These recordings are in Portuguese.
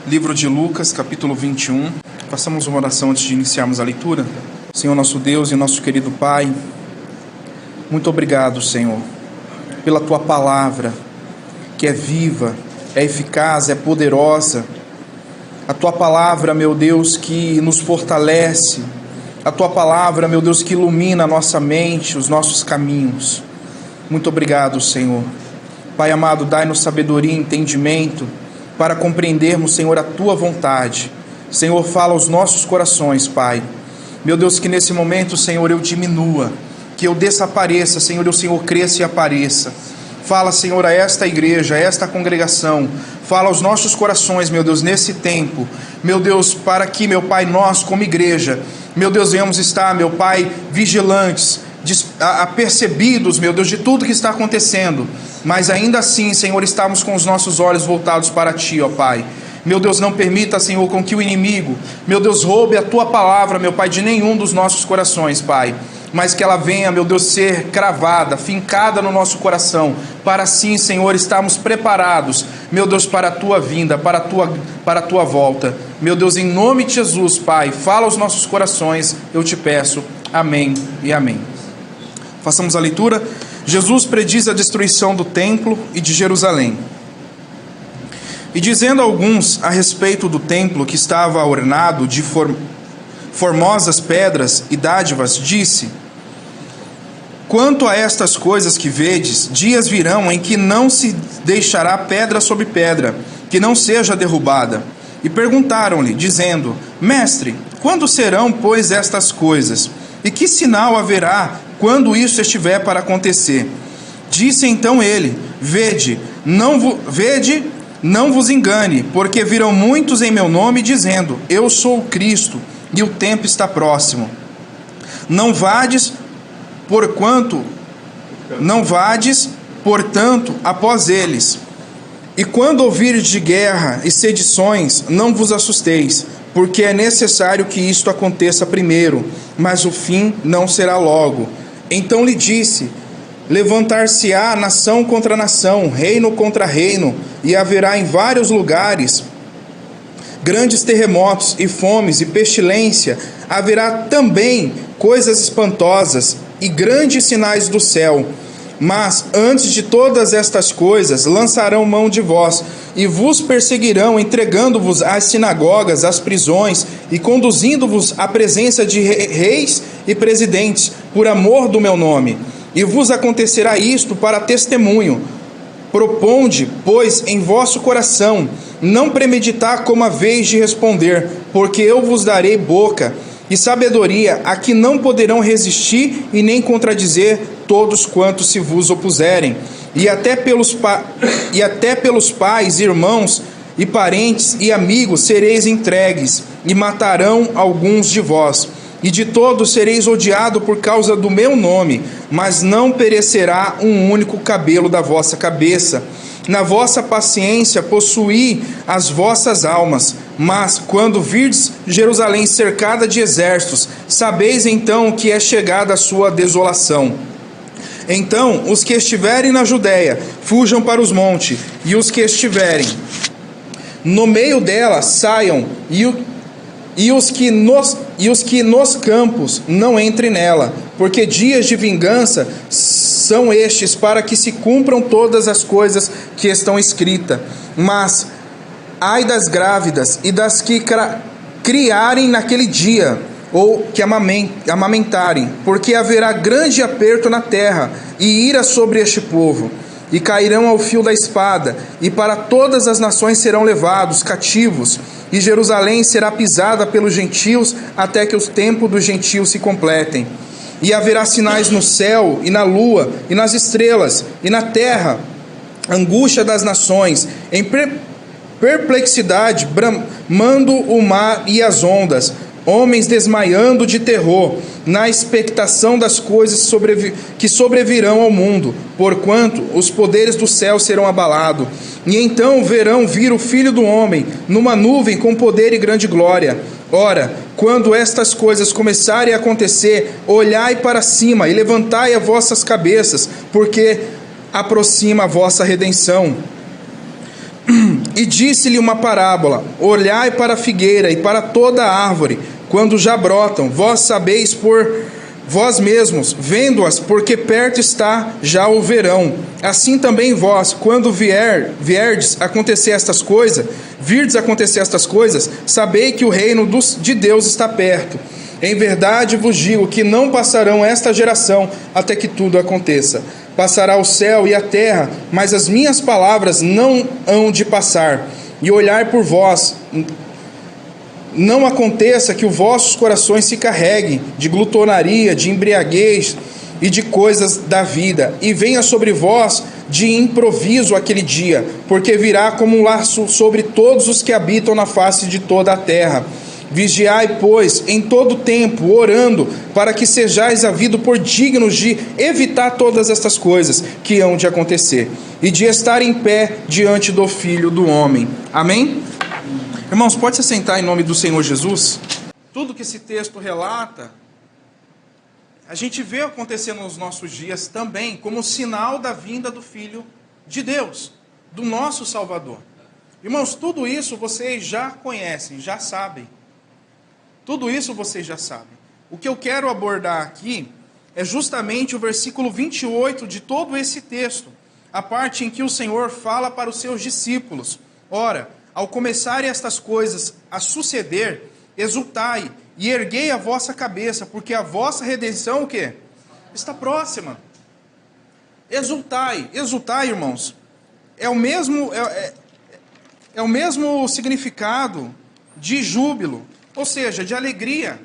Livro de Lucas, capítulo 21. Façamos uma oração antes de iniciarmos a leitura. Senhor nosso Deus e nosso querido Pai, muito obrigado, Senhor, pela Tua palavra, que é viva, é eficaz, é poderosa. A Tua palavra, meu Deus, que nos fortalece. A Tua palavra, meu Deus, que ilumina a nossa mente, os nossos caminhos. Muito obrigado, Senhor. Pai amado, dai-nos sabedoria e entendimento para compreendermos, Senhor, a Tua vontade. Senhor, fala aos nossos corações, Pai. Meu Deus, que nesse momento, Senhor, eu diminua, que eu desapareça, Senhor, e o Senhor cresça e apareça. Fala, Senhor, a esta igreja, a esta congregação. Fala aos nossos corações, meu Deus, nesse tempo. Meu Deus, para que, meu Pai, nós, como igreja, meu Deus, venhamos estar, meu Pai, vigilantes, apercebidos, meu Deus, de tudo que está acontecendo, mas ainda assim, Senhor, estamos com os nossos olhos voltados para Ti, ó Pai. Meu Deus, não permita, Senhor, com que o inimigo, meu Deus, roube a Tua palavra, meu Pai, de nenhum dos nossos corações, Pai, mas que ela venha, meu Deus, ser cravada, fincada no nosso coração, para assim, Senhor, estarmos preparados, meu Deus, para a Tua vinda, para a Tua volta. Meu Deus, em nome de Jesus, Pai, fala aos nossos corações, eu te peço. Amém e amém. Façamos a leitura. Jesus prediz a destruição do templo e de Jerusalém. E dizendo a alguns a respeito do templo que estava ornado de formosas pedras e dádivas, disse: quanto a estas coisas que vedes, dias virão em que não se deixará pedra sobre pedra, que não seja derrubada. E perguntaram-lhe, dizendo: Mestre, quando serão, pois, estas coisas? E que sinal haverá quando isso estiver para acontecer? Disse então ele: Vede, não vos engane, porque virão muitos em meu nome, dizendo: Eu sou o Cristo, e o tempo está próximo. Não vades, portanto, após eles. E quando ouvires de guerra e sedições, não vos assusteis, porque é necessário que isto aconteça primeiro, mas o fim não será logo. Então lhe disse: levantar-se-á nação contra nação, reino contra reino, e haverá em vários lugares grandes terremotos e fomes e pestilência. Haverá também coisas espantosas e grandes sinais do céu. Mas antes de todas estas coisas lançarão mão de vós e vos perseguirão, entregando-vos às sinagogas, às prisões e conduzindo-vos à presença de reis e presidentes, por amor do meu nome. E vos acontecerá isto para testemunho. Proponde, pois, em vosso coração, não premeditar como haveis de responder, porque eu vos darei boca e sabedoria a que não poderão resistir e nem contradizer todos quantos se vos opuserem. E até pelos pais, irmãos e parentes e amigos sereis entregues, e matarão alguns de vós. E de todos sereis odiados por causa do meu nome, mas não perecerá um único cabelo da vossa cabeça. Na vossa paciência possuí as vossas almas. Mas quando virdes Jerusalém cercada de exércitos, sabeis então que é chegada a sua desolação. Então os que estiverem na Judéia fujam para os montes, e os que estiverem no meio dela saiam, e os que nos campos não entrem nela, porque dias de vingança são estes, para que se cumpram todas as coisas que estão escritas. Mas ai das grávidas e das que criarem naquele dia, ou que amamentarem, porque haverá grande aperto na terra e ira sobre este povo, e cairão ao fio da espada, e para todas as nações serão levados cativos, e Jerusalém será pisada pelos gentios, até que os tempos dos gentios se completem. E haverá sinais no céu, e na lua, e nas estrelas, e na terra, angústia das nações, em perplexidade, bramando o mar e as ondas, homens desmaiando de terror, na expectação das coisas que sobrevirão ao mundo, porquanto os poderes do céu serão abalados. E então verão vir o Filho do Homem, numa nuvem com poder e grande glória. Ora, quando estas coisas começarem a acontecer, olhai para cima e levantai as vossas cabeças, porque aproxima a vossa redenção. E disse-lhe uma parábola: olhai para a figueira e para toda a árvore, quando já brotam, vós sabeis por vós mesmos, vendo-as, porque perto está já o verão. Assim também vós, quando virdes acontecer estas coisas, sabei que o reino de Deus está perto. Em verdade vos digo que não passarão esta geração até que tudo aconteça. Passará o céu e a terra, mas as minhas palavras não hão de passar. E olhai por vós, não aconteça que os vossos corações se carreguem de glutonaria, de embriaguez e de coisas da vida, e venha sobre vós de improviso aquele dia, porque virá como um laço sobre todos os que habitam na face de toda a terra. Vigiai, pois, em todo tempo, orando, para que sejais havidos por dignos de evitar todas estas coisas que hão de acontecer, e de estar em pé diante do Filho do Homem. Amém? Irmãos, pode se sentar em nome do Senhor Jesus? Tudo que esse texto relata, a gente vê acontecer nos nossos dias também, como sinal da vinda do Filho de Deus, do nosso Salvador. Irmãos, tudo isso vocês já conhecem, já sabem. Tudo isso vocês já sabem. O que eu quero abordar aqui é justamente o versículo 28 de todo esse texto, a parte em que o Senhor fala para os seus discípulos: ora, ao começarem estas coisas a suceder, exultai e erguei a vossa cabeça, porque a vossa redenção, o quê? Está próxima. Exultai, irmãos, é o mesmo significado de júbilo, ou seja, de alegria.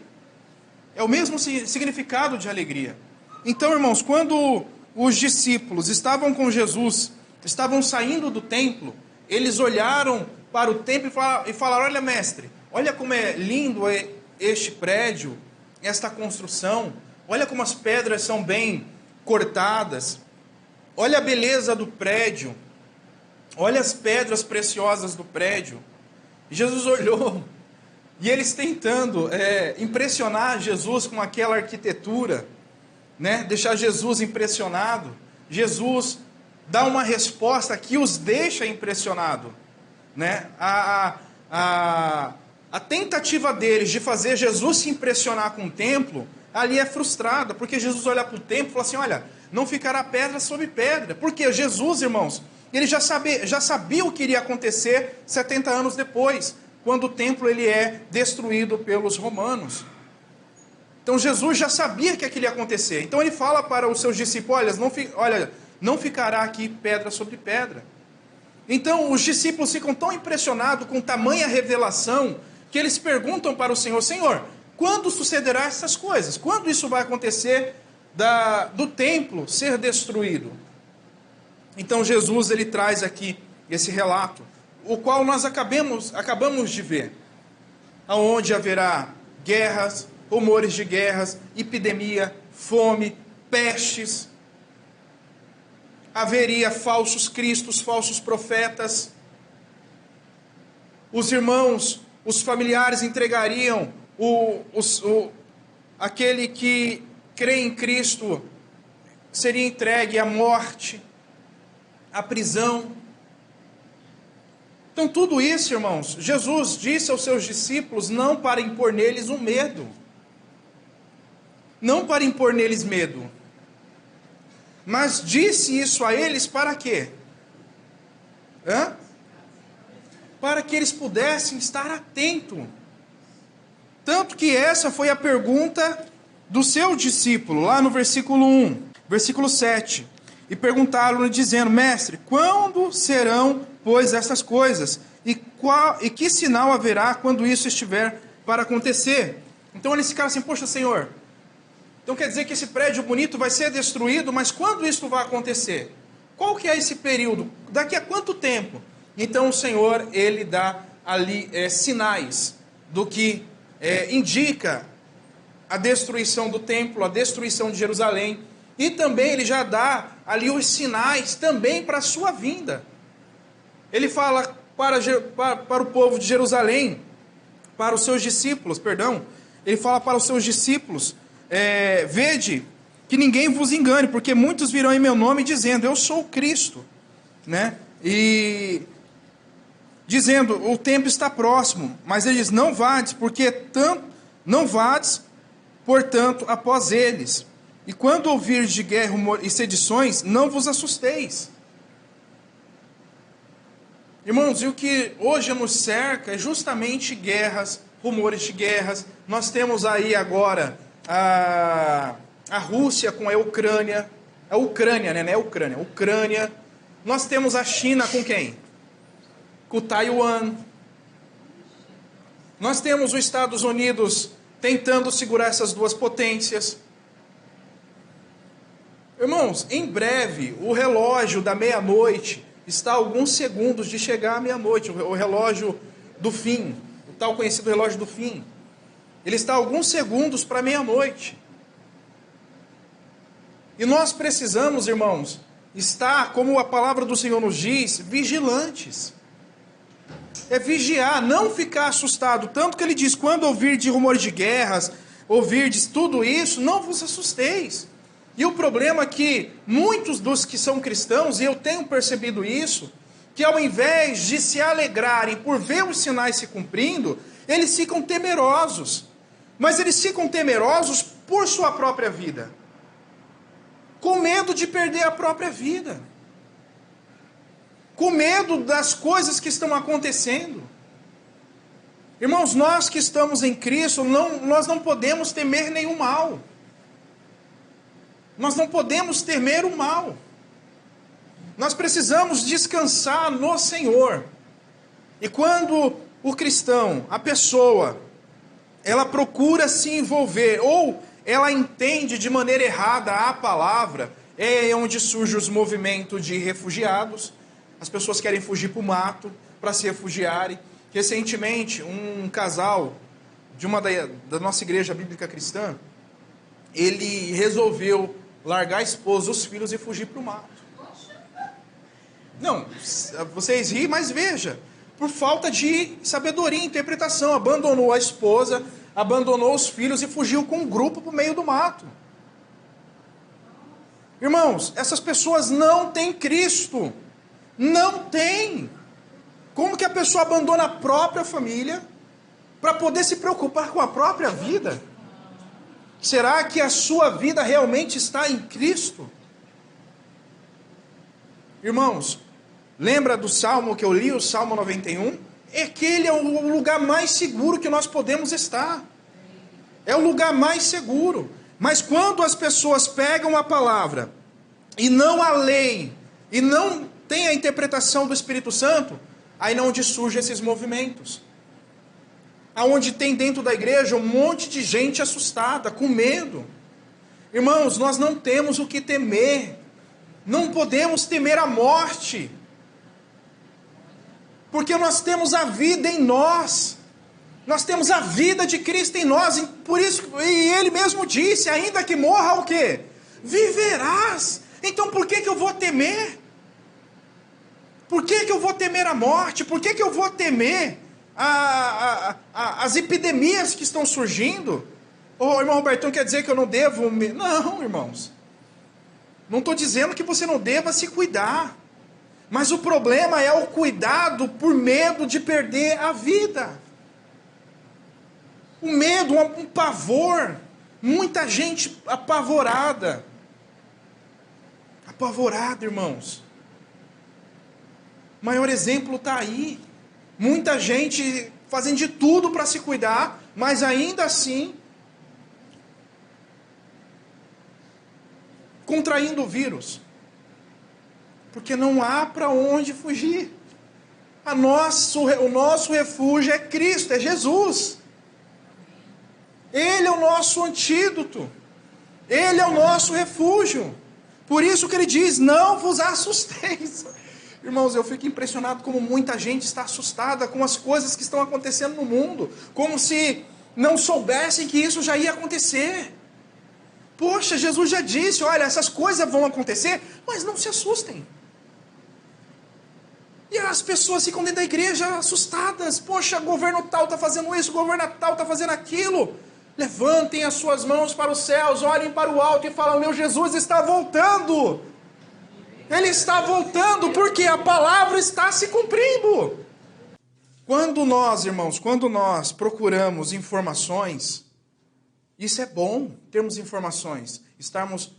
É o mesmo significado de alegria. Então, irmãos, quando os discípulos estavam com Jesus, estavam saindo do templo, eles olharam para o templo e falaram: olha, mestre, olha como é lindo este prédio, esta construção, olha como as pedras são bem cortadas, olha a beleza do prédio, olha as pedras preciosas do prédio. Jesus olhou, e eles tentando impressionar Jesus com aquela arquitetura, né? Deixar Jesus impressionado. Jesus dá uma resposta que os deixa impressionado, né? A tentativa deles de fazer Jesus se impressionar com o templo, ali é frustrada, porque Jesus olha para o templo e fala assim: olha, não ficará pedra sobre pedra. Porque Jesus, irmãos, ele já sabia o que iria acontecer 70 anos depois, quando o templo ele é destruído pelos romanos. Então Jesus já sabia que aquilo ia acontecer. Então ele fala para os seus discípulos: olha, não ficará aqui pedra sobre pedra. Então os discípulos ficam tão impressionados com tamanha revelação, que eles perguntam para o Senhor: Senhor, quando sucederá essas coisas? Quando isso vai acontecer do templo ser destruído? Então Jesus ele traz aqui esse relato, o qual nós acabamos de ver, aonde haverá guerras, rumores de guerras, epidemia, fome, pestes, haveria falsos cristos, falsos profetas, os irmãos, os familiares entregariam aquele que crê em Cristo, seria entregue à morte, à prisão. Então tudo isso, irmãos, Jesus disse aos seus discípulos não para impor neles um medo. Não para impor neles medo. Mas disse isso a eles para quê? Para que eles pudessem estar atentos. Tanto que essa foi a pergunta do seu discípulo, lá no versículo 1, versículo 7. E perguntaram-lhe dizendo: mestre, quando serão, pois, estas coisas? E que sinal haverá quando isso estiver para acontecer? Então eles ficaram assim: poxa, Senhor, então quer dizer que esse prédio bonito vai ser destruído, mas quando isso vai acontecer? Qual que é esse período? Daqui a quanto tempo? Então o Senhor, ele dá ali sinais do que indica a destruição do templo, a destruição de Jerusalém, e também ele já dá ali os sinais também para a sua vinda. Ele fala para o povo de Jerusalém, para os seus discípulos, ele fala para os seus discípulos: vede que ninguém vos engane, porque muitos virão em meu nome dizendo: eu sou o Cristo, né? E dizendo: o tempo está próximo. Mas ele diz: não vades, portanto, após eles. E quando ouvirdes de guerra e sedições, não vos assusteis. Irmãos, e o que hoje nos cerca é justamente guerras, rumores de guerras. Nós temos aí agora a Rússia com a Ucrânia. A Ucrânia, né? Não é a Ucrânia, Ucrânia. Nós temos a China com quem? Com Taiwan. Nós temos os Estados Unidos tentando segurar essas duas potências. Irmãos, em breve, o relógio da meia-noite está a alguns segundos de chegar à meia-noite, o relógio do fim, o tal conhecido relógio do fim. Ele está a alguns segundos para meia-noite. E nós precisamos, irmãos, estar, como a palavra do Senhor nos diz, vigilantes. É vigiar, não ficar assustado. Tanto que ele diz: quando ouvir de rumores de guerras, ouvirdes tudo isso, não vos assusteis. E o problema é que muitos dos que são cristãos, e eu tenho percebido isso, que ao invés de se alegrarem por ver os sinais se cumprindo, eles ficam temerosos. Mas eles ficam temerosos por sua própria vida, com medo de perder a própria vida, com medo das coisas que estão acontecendo. Irmãos, nós que estamos em Cristo, nós não podemos temer nenhum mal. Nós não podemos temer o mal. Nós precisamos descansar no Senhor. E quando o cristão, a pessoa, ela procura se envolver, ou ela entende de maneira errada a palavra, é onde surgem os movimentos de refugiados. As pessoas querem fugir para o mato, para se refugiarem. Recentemente, um casal de uma da nossa igreja bíblica cristã, ele resolveu largar a esposa, os filhos e fugir para o mato. Não, vocês riem, mas veja, por falta de sabedoria e interpretação, abandonou a esposa, abandonou os filhos e fugiu com um grupo para o meio do mato. Irmãos, essas pessoas não têm Cristo. Não tem. Como que a pessoa abandona a própria família para poder se preocupar com a própria vida? Será que a sua vida realmente está em Cristo? Irmãos, lembra do Salmo que eu li, o Salmo 91? Aquele é o lugar mais seguro que nós podemos estar. É o lugar mais seguro. Mas quando as pessoas pegam a palavra e não a leem, e não tem a interpretação do Espírito Santo, aí não onde surgem esses movimentos. Aonde tem dentro da igreja um monte de gente assustada, com medo. Irmãos, nós não temos o que temer. Não podemos temer a morte. Porque nós temos a vida em nós. Nós temos a vida de Cristo em nós. Por isso, e Ele mesmo disse, ainda que morra o quê? Viverás. Então por que eu vou temer? Por que eu vou temer a morte? Por que eu vou temer as epidemias que estão surgindo? O irmão Robertão quer dizer que eu não devo... Não, irmãos. Não estou dizendo que você não deva se cuidar. Mas o problema é o cuidado por medo de perder a vida. O medo, um pavor. Muita gente apavorada. Apavorada, irmãos. O maior exemplo está aí. Muita gente fazendo de tudo para se cuidar, mas ainda assim contraindo o vírus. Porque não há para onde fugir. O nosso refúgio é Cristo, é Jesus. Ele é o nosso antídoto. Ele é o nosso refúgio. Por isso que ele diz: não vos assusteis. Irmãos, eu fico impressionado como muita gente está assustada com as coisas que estão acontecendo no mundo, como se não soubessem que isso já ia acontecer. Poxa, Jesus já disse, olha, essas coisas vão acontecer, mas não se assustem. E as pessoas ficam dentro da igreja assustadas. Poxa, governo tal está fazendo isso, governo tal está fazendo aquilo. Levantem as suas mãos para os céus, olhem para o alto e falem: meu Jesus está voltando. Ele está voltando porque a palavra está se cumprindo. Quando nós, irmãos, procuramos informações, isso é bom, termos informações, estarmos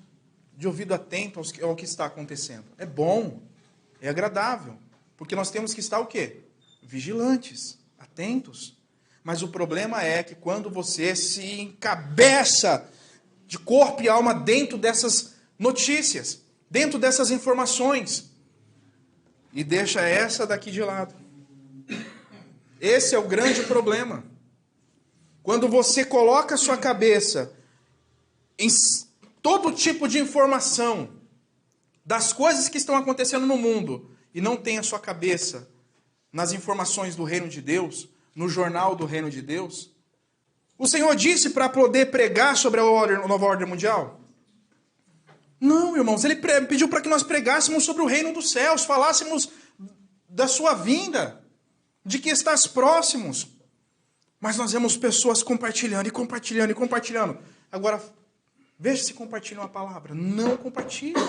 de ouvido atento ao que está acontecendo. É bom, é agradável, porque nós temos que estar o quê? Vigilantes, atentos. Mas o problema é que quando você se encabeça de corpo e alma dentro dessas notícias, dentro dessas informações, e deixa essa daqui de lado. Esse é o grande problema. Quando você coloca a sua cabeça em todo tipo de informação das coisas que estão acontecendo no mundo e não tem a sua cabeça nas informações do reino de Deus, no jornal do reino de Deus, o Senhor disse para poder pregar sobre a nova ordem mundial? Não, irmãos, ele pediu para que nós pregássemos sobre o reino dos céus, falássemos da sua vinda, de que estás próximos. Mas nós vemos pessoas compartilhando e compartilhando e compartilhando. Agora, veja se compartilham a palavra. Não compartilham.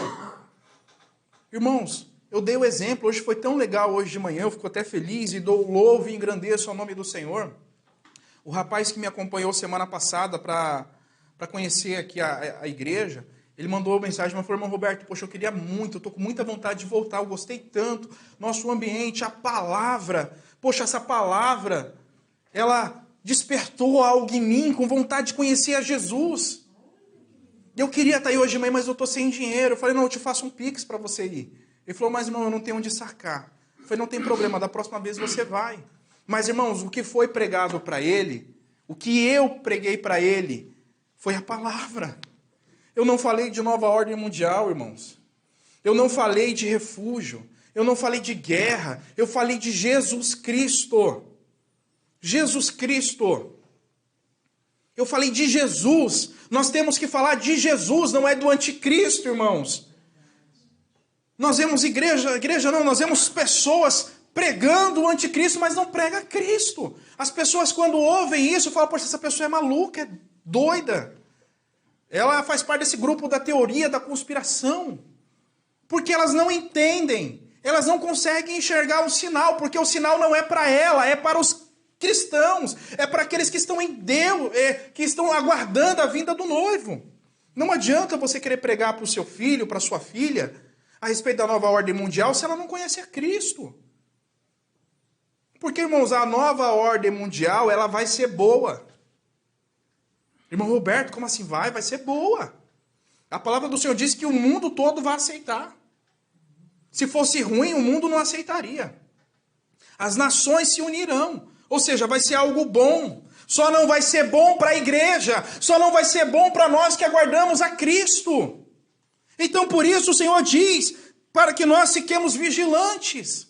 Irmãos, eu dei o exemplo, hoje foi tão legal hoje de manhã, eu fico até feliz e dou louvo e engrandeço ao nome do Senhor. O rapaz que me acompanhou semana passada para conhecer aqui a igreja, ele mandou mensagem, mas falou, irmão Roberto, poxa, eu queria muito, eu estou com muita vontade de voltar, eu gostei tanto, nosso ambiente, a palavra, poxa, essa palavra, ela despertou algo em mim, com vontade de conhecer a Jesus. Eu queria estar aí hoje de manhã, mas eu estou sem dinheiro. Eu falei, não, eu te faço um pix para você ir. Ele falou, mas irmão, eu não tenho onde sacar. Eu falei, não tem problema, da próxima vez você vai. Mas irmãos, o que foi pregado para ele, o que eu preguei para ele, foi a palavra. Eu não falei de nova ordem mundial, irmãos. Eu não falei de refúgio. Eu não falei de guerra. Eu falei de Jesus Cristo. Jesus Cristo. Eu falei de Jesus. Nós temos que falar de Jesus, não é do anticristo, irmãos. Nós vemos nós vemos pessoas pregando o anticristo, mas não prega Cristo. As pessoas quando ouvem isso, falam, poxa, essa pessoa é maluca, é doida. Ela faz parte desse grupo da teoria da conspiração. Porque elas não entendem. Elas não conseguem enxergar o sinal, porque o sinal não é para ela, é para os cristãos, é para aqueles que estão em Deus, que estão aguardando a vinda do noivo. Não adianta você querer pregar para o seu filho, para a sua filha, a respeito da nova ordem mundial, se ela não conhece a Cristo. Porque, irmãos, a nova ordem mundial, ela vai ser boa. Irmão Roberto, como assim vai? Vai ser boa. A palavra do Senhor diz que o mundo todo vai aceitar. Se fosse ruim, o mundo não aceitaria. As nações se unirão. Ou seja, vai ser algo bom. Só não vai ser bom para a igreja. Só não vai ser bom para nós que aguardamos a Cristo. Então, por isso, o Senhor diz para que nós fiquemos vigilantes.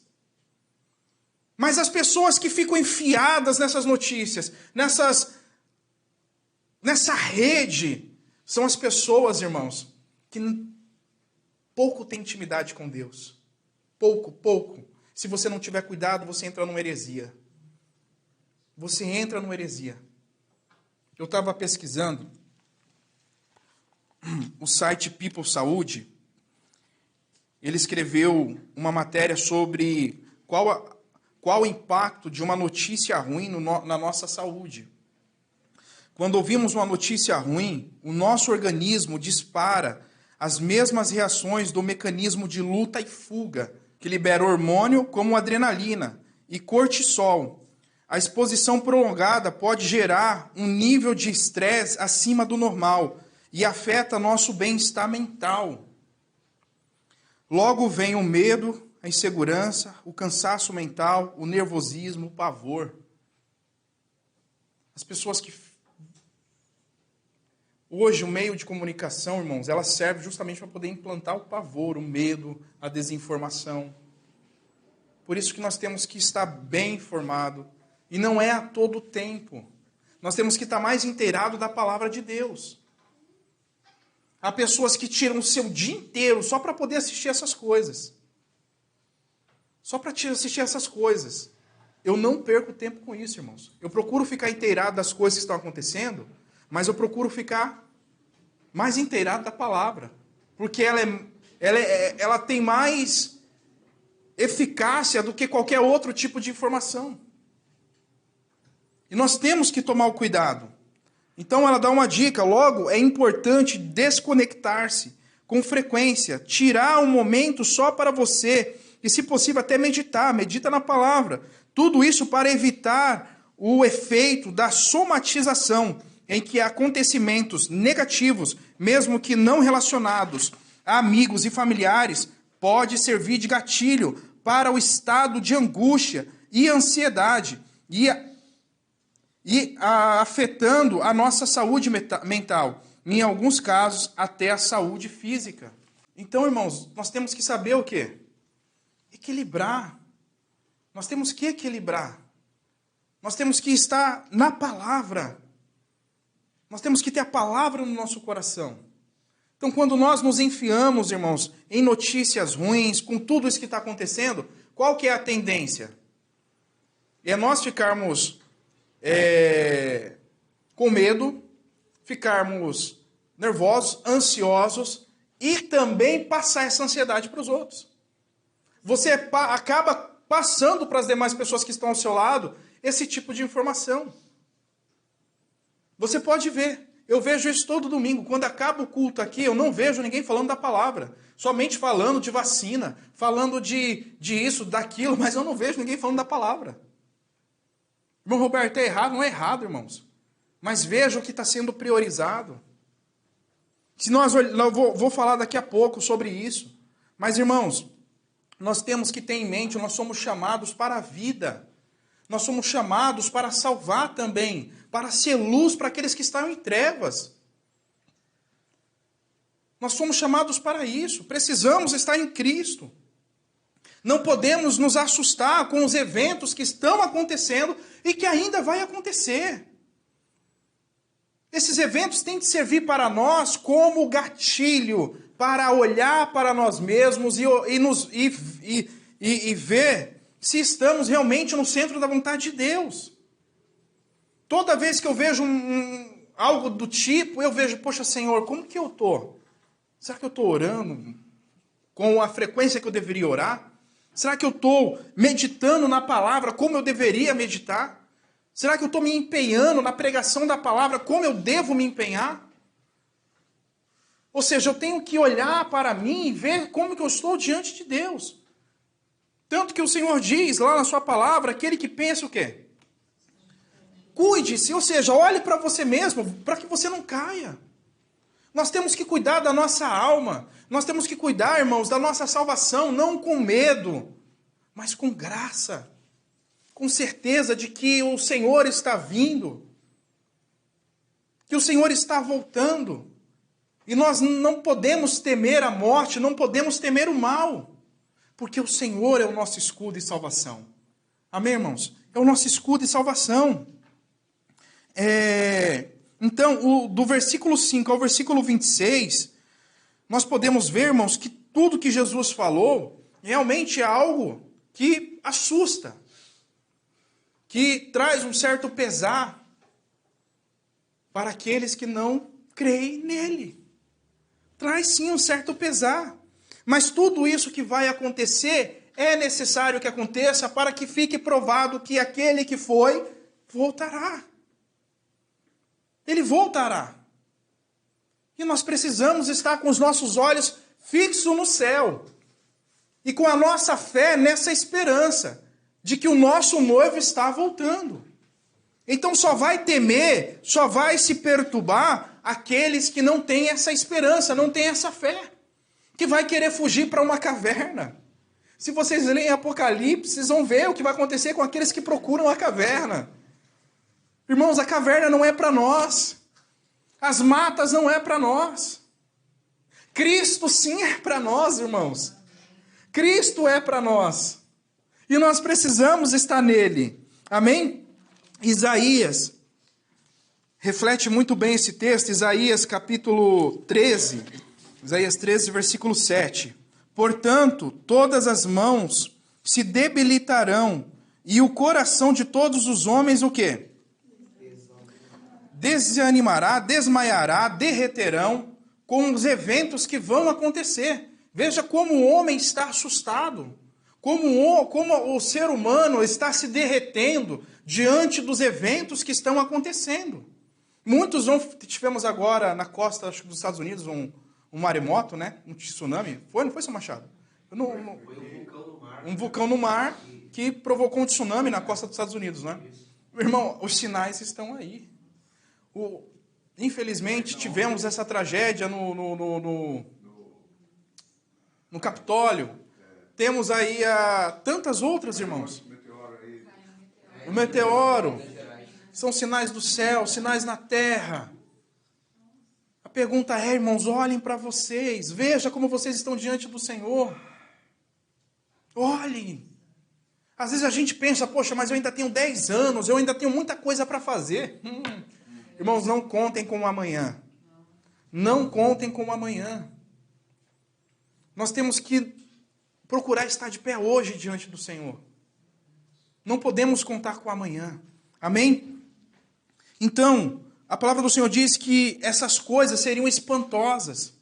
Mas as pessoas que ficam enfiadas nessas notícias, nessa rede, são as pessoas, irmãos, que pouco têm intimidade com Deus. Pouco. Se você não tiver cuidado, você entra numa heresia. Você entra numa heresia. Eu estava pesquisando o site People Saúde. Ele escreveu uma matéria sobre qual o impacto de uma notícia ruim na nossa saúde. Quando ouvimos uma notícia ruim, o nosso organismo dispara as mesmas reações do mecanismo de luta e fuga, que libera hormônio como adrenalina e cortisol. A exposição prolongada pode gerar um nível de estresse acima do normal e afeta nosso bem-estar mental. Logo vem o medo, a insegurança, o cansaço mental, o nervosismo, o pavor. As pessoas que... Hoje, o meio de comunicação, irmãos, ela serve justamente para poder implantar o pavor, o medo, a desinformação. Por isso que nós temos que estar bem informado. E não é a todo tempo. Nós temos que estar mais inteirado da palavra de Deus. Há pessoas que tiram o seu dia inteiro só para poder assistir essas coisas. Só para assistir essas coisas. Eu não perco tempo com isso, irmãos. Eu procuro ficar inteirado das coisas que estão acontecendo, mas eu procuro ficar mais inteirado da palavra. Porque ela tem mais eficácia do que qualquer outro tipo de informação. E nós temos que tomar o cuidado. Então ela dá uma dica, logo é importante desconectar-se com frequência, tirar um momento só para você, e se possível até medita na palavra. Tudo isso para evitar o efeito da somatização, em que acontecimentos negativos, mesmo que não relacionados a amigos e familiares, pode servir de gatilho para o estado de angústia e ansiedade, afetando a nossa saúde mental, em alguns casos até a saúde física. Então, irmãos, nós temos que saber o quê? Equilibrar. Nós temos que equilibrar. Nós temos que estar na palavra. Nós temos que ter a palavra no nosso coração. Então, quando nós nos enfiamos, irmãos, em notícias ruins, com tudo isso que está acontecendo, qual que é a tendência? É nós ficarmos com medo, ficarmos nervosos, ansiosos e também passar essa ansiedade para os outros. Você acaba passando para as demais pessoas que estão ao seu lado esse tipo de informação. Você pode ver, eu vejo isso todo domingo. Quando acaba o culto aqui, eu não vejo ninguém falando da palavra. Somente falando de vacina, falando de isso, daquilo, mas eu não vejo ninguém falando da palavra. Irmão Roberto, é errado? Não é errado, irmãos. Mas veja o que está sendo priorizado. Eu vou falar daqui a pouco sobre isso. Mas, irmãos, nós temos que ter em mente, nós somos chamados para a vida. Nós somos chamados para salvar também, para ser luz para aqueles que estão em trevas. Nós somos chamados para isso. Precisamos estar em Cristo. Não podemos nos assustar com os eventos que estão acontecendo e que ainda vai acontecer. Esses eventos têm de servir para nós como gatilho para olhar para nós mesmos e ver se estamos realmente no centro da vontade de Deus. Toda vez que eu vejo algo do tipo, eu vejo, poxa, Senhor, como que eu estou? Será que eu estou orando com a frequência que eu deveria orar? Será que eu estou meditando na palavra como eu deveria meditar? Será que eu estou me empenhando na pregação da palavra como eu devo me empenhar? Ou seja, eu tenho que olhar para mim e ver como que eu estou diante de Deus. Tanto que o Senhor diz lá na sua palavra, aquele que pensa o quê? Cuide-se, ou seja, olhe para você mesmo, para que você não caia. Nós temos que cuidar da nossa alma. Nós temos que cuidar, irmãos, da nossa salvação, não com medo, mas com graça. Com certeza de que o Senhor está vindo. Que o Senhor está voltando. E nós não podemos temer a morte, não podemos temer o mal. Porque o Senhor é o nosso escudo e salvação. Amém, irmãos? É o nosso escudo e salvação. Então, do versículo 5 ao versículo 26, nós podemos ver, irmãos, que tudo que Jesus falou realmente é algo que assusta, que traz um certo pesar para aqueles que não creem nele. Traz sim um certo pesar. Mas tudo isso que vai acontecer é necessário que aconteça para que fique provado que aquele que foi, voltará. Ele voltará. E nós precisamos estar com os nossos olhos fixos no céu. E com a nossa fé nessa esperança de que o nosso noivo está voltando. Então só vai temer, só vai se perturbar aqueles que não têm essa esperança, não têm essa fé. Que vai querer fugir para uma caverna. Se vocês lerem Apocalipse, vocês vão ver o que vai acontecer com aqueles que procuram a caverna. Irmãos, a caverna não é para nós. As matas não é para nós. Cristo sim é para nós, irmãos. Cristo é para nós. E nós precisamos estar nele. Amém? Isaías reflete muito bem esse texto. Isaías capítulo 13. Isaías 13, versículo 7. Portanto, todas as mãos se debilitarão e o coração de todos os homens o quê? Desanimará, desmaiará, derreterão com os eventos que vão acontecer. Veja como o homem está assustado. como o ser humano está se derretendo diante dos eventos que estão acontecendo. Muitos tivemos agora na costa, acho, dos Estados Unidos um maremoto, né? Um tsunami. Não foi, São Machado? Foi um vulcão no mar que provocou um tsunami na costa dos Estados Unidos, né? Meu irmão, os sinais estão aí. Infelizmente, tivemos essa tragédia no Capitólio. Temos aí tantas outras, irmãos. O meteoro. São sinais do céu, sinais na terra. A pergunta é, irmãos, olhem para vocês. Veja como vocês estão diante do Senhor. Olhem. Às vezes a gente pensa, poxa, mas eu ainda tenho 10 anos, eu ainda tenho muita coisa para fazer. Irmãos, não contem com o amanhã. Não contem com o amanhã. Nós temos que procurar estar de pé hoje diante do Senhor. Não podemos contar com o amanhã. Amém? Então, a palavra do Senhor diz que essas coisas seriam espantosas.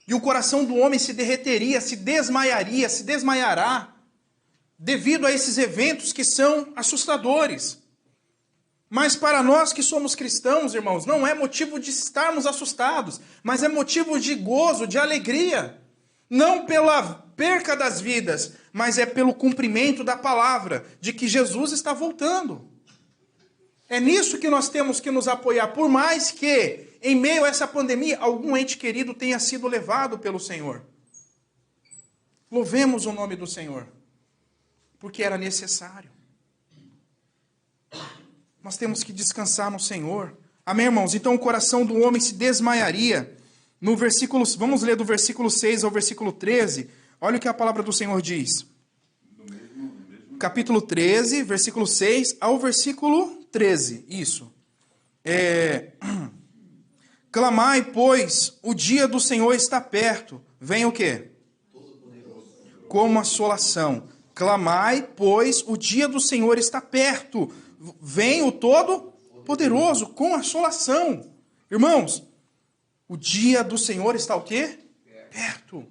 E o coração do homem se derreteria, se desmaiaria, se desmaiará, devido a esses eventos que são assustadores. Mas para nós que somos cristãos, irmãos, não é motivo de estarmos assustados, mas é motivo de gozo, de alegria. Não pela perca das vidas, mas é pelo cumprimento da palavra, de que Jesus está voltando. É nisso que nós temos que nos apoiar, por mais que, em meio a essa pandemia, algum ente querido tenha sido levado pelo Senhor. Louvemos o nome do Senhor, porque era necessário. Nós temos que descansar no Senhor. Amém, irmãos? Então o coração do homem se desmaiaria. No versículo, vamos ler do versículo 6 ao versículo 13. Olha o que a palavra do Senhor diz. Capítulo 13, versículo 6 ao versículo 13. Isso. Clamai, pois, o dia do Senhor está perto. Vem o quê? Como assolação. Clamai, pois, o dia do Senhor está perto. Vem o Todo-Poderoso com assolação. Irmãos, o dia do Senhor está o quê? Perto.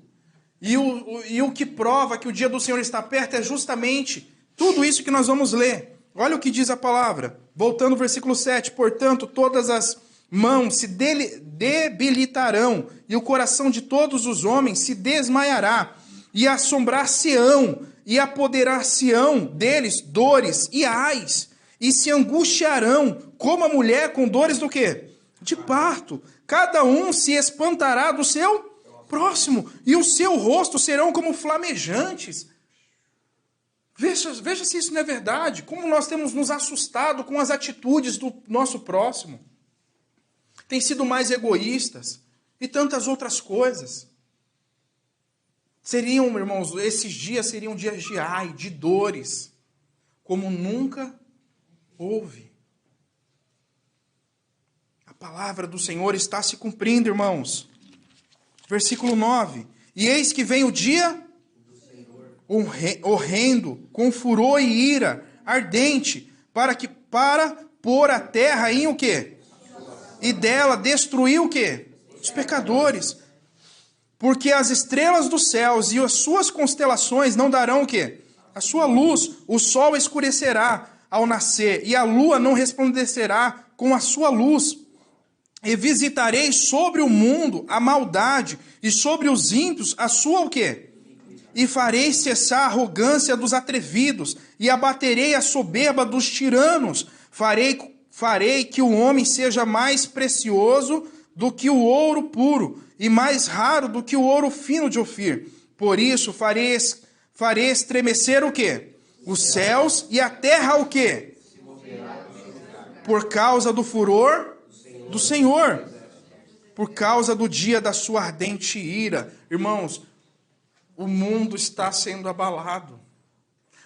E o que prova que o dia do Senhor está perto é justamente tudo isso que nós vamos ler. Olha o que diz a palavra. Voltando ao versículo 7. Portanto, todas as mãos se debilitarão, e o coração de todos os homens se desmaiará, e assombrar-se-ão, e apoderar-se-ão deles dores e ais, e se angustiarão, como a mulher com dores do quê? De parto. Cada um se espantará do seu próximo, e o seu rosto serão como flamejantes. Veja se isso não é verdade. Como nós temos nos assustado com as atitudes do nosso próximo. Tem sido mais egoístas e tantas outras coisas. Irmãos, esses dias seriam dias de ai, de dores, como nunca houve. A palavra do Senhor está se cumprindo, irmãos. Versículo 9. E eis que vem o dia horrendo, com furor e ira, ardente, para pôr a terra em o quê? E dela destruir o quê? Os pecadores. Porque as estrelas dos céus e as suas constelações não darão o quê? A sua luz. O sol escurecerá ao nascer, e a lua não resplandecerá com a sua luz. E visitarei sobre o mundo a maldade, e sobre os ímpios a sua o quê? E farei cessar a arrogância dos atrevidos, e abaterei a soberba dos tiranos. Farei que o homem seja mais precioso do que o ouro puro, e mais raro do que o ouro fino de Ofir. Por isso farei estremecer o quê? Os céus e a terra o quê? Por causa do furor do Senhor, por causa do dia da sua ardente ira. Irmãos, o mundo está sendo abalado.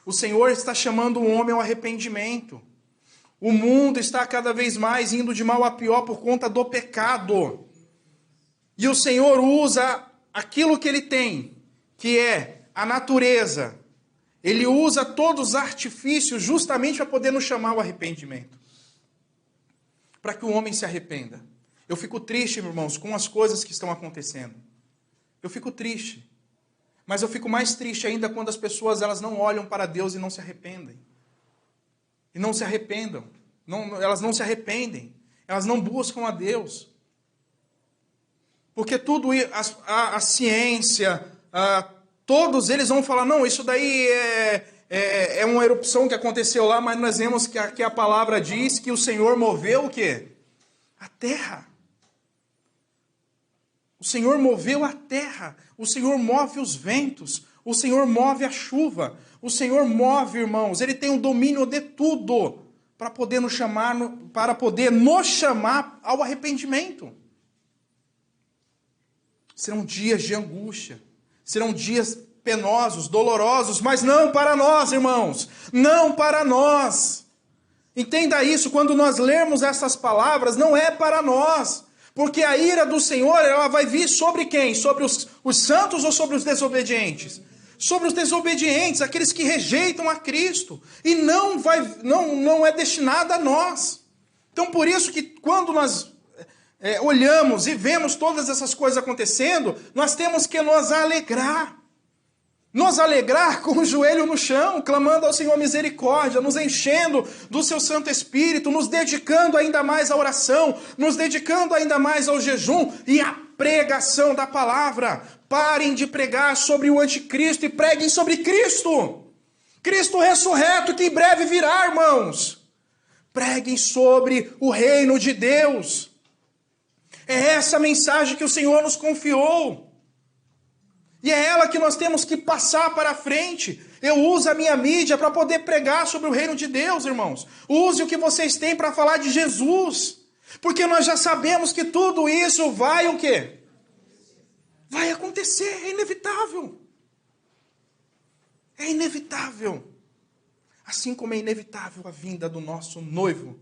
O Senhor está chamando o homem ao arrependimento. O mundo está cada vez mais indo de mal a pior por conta do pecado. E o Senhor usa aquilo que Ele tem, que é a natureza. Ele usa todos os artifícios justamente para poder nos chamar ao arrependimento. Para que o homem se arrependa. Eu fico triste, irmãos, com as coisas que estão acontecendo. Eu fico triste. Mas eu fico mais triste ainda quando as pessoas elas não olham para Deus e não se arrependem. E não se arrependam. Elas não se arrependem. Elas não buscam a Deus. Porque tudo, a ciência, todos eles vão falar, não, isso daí é uma erupção que aconteceu lá, mas nós vemos que a palavra diz que o Senhor moveu o quê? A terra. O Senhor moveu a terra, o Senhor move os ventos, o Senhor move a chuva, o Senhor move, irmãos, Ele tem o domínio de tudo para poder nos chamar ao arrependimento. Serão dias de angústia, serão dias penosos, dolorosos, mas não para nós, irmãos, não para nós. Entenda isso, quando nós lermos essas palavras, não é para nós. Porque a ira do Senhor, ela vai vir sobre quem? Sobre os santos ou sobre os desobedientes? Sobre os desobedientes, aqueles que rejeitam a Cristo. E não é destinada a nós. Então, por isso que quando nós olhamos e vemos todas essas coisas acontecendo, nós temos que nos alegrar. Nos alegrar com o joelho no chão, clamando ao Senhor misericórdia, nos enchendo do seu Santo Espírito, nos dedicando ainda mais à oração, nos dedicando ainda mais ao jejum e à pregação da palavra. Parem de pregar sobre o anticristo e preguem sobre Cristo. Cristo ressurreto que em breve virá, irmãos. Preguem sobre o reino de Deus. É essa a mensagem que o Senhor nos confiou. E é ela que nós temos que passar para frente. Eu uso a minha mídia para poder pregar sobre o reino de Deus, irmãos. Use o que vocês têm para falar de Jesus. Porque nós já sabemos que tudo isso vai o quê? Vai acontecer, é inevitável. É inevitável. Assim como é inevitável a vinda do nosso noivo.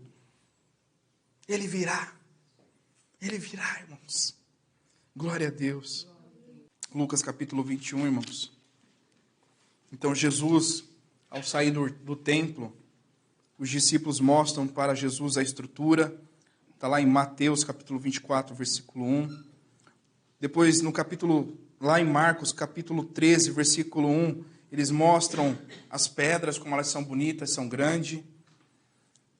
Ele virá. Ele virá, irmãos. Glória a Deus. Lucas capítulo 21, irmãos. Então Jesus, ao sair do templo, os discípulos mostram para Jesus a estrutura. Está lá em Mateus capítulo 24, versículo 1. Depois, lá em Marcos capítulo 13, versículo 1, eles mostram as pedras, como elas são bonitas, são grandes.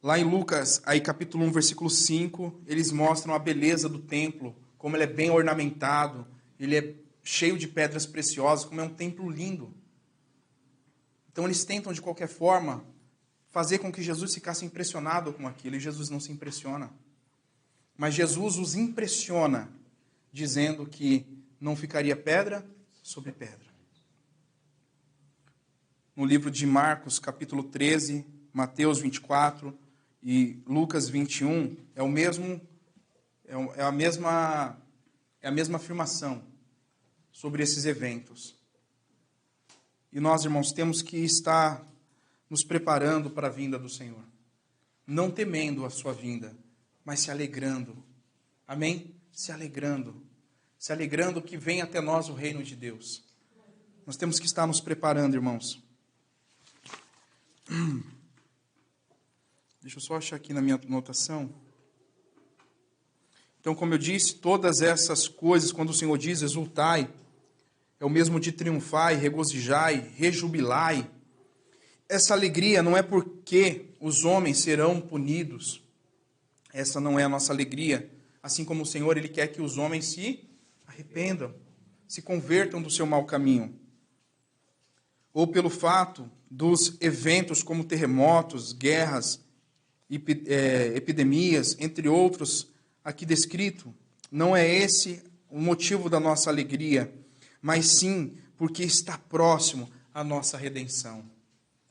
Lá em Lucas, aí capítulo 1, versículo 5, eles mostram a beleza do templo, como ele é bem ornamentado, ele é cheio de pedras preciosas, como é um templo lindo. Então eles tentam, de qualquer forma, fazer com que Jesus ficasse impressionado com aquilo, e Jesus não se impressiona. Mas Jesus os impressiona, dizendo que não ficaria pedra sobre pedra. No livro de Marcos, capítulo 13, Mateus 24 e Lucas 21, é a mesma afirmação sobre esses eventos. E nós, irmãos, temos que estar nos preparando para a vinda do Senhor. Não temendo a sua vinda, mas se alegrando. Amém? Se alegrando. Se alegrando que vem até nós o reino de Deus. Nós temos que estar nos preparando, irmãos. Deixa eu só achar aqui na minha anotação. Então, como eu disse, todas essas coisas, quando o Senhor diz exultai, é o mesmo de triunfai, regozijai, rejubilai. Essa alegria não é porque os homens serão punidos. Essa não é a nossa alegria. Assim como o Senhor, Ele quer que os homens se arrependam, se convertam do seu mau caminho. Ou pelo fato dos eventos como terremotos, guerras, epidemias, entre outros, aqui descrito. Não é esse o motivo da nossa alegria, mas sim porque está próximo a nossa redenção.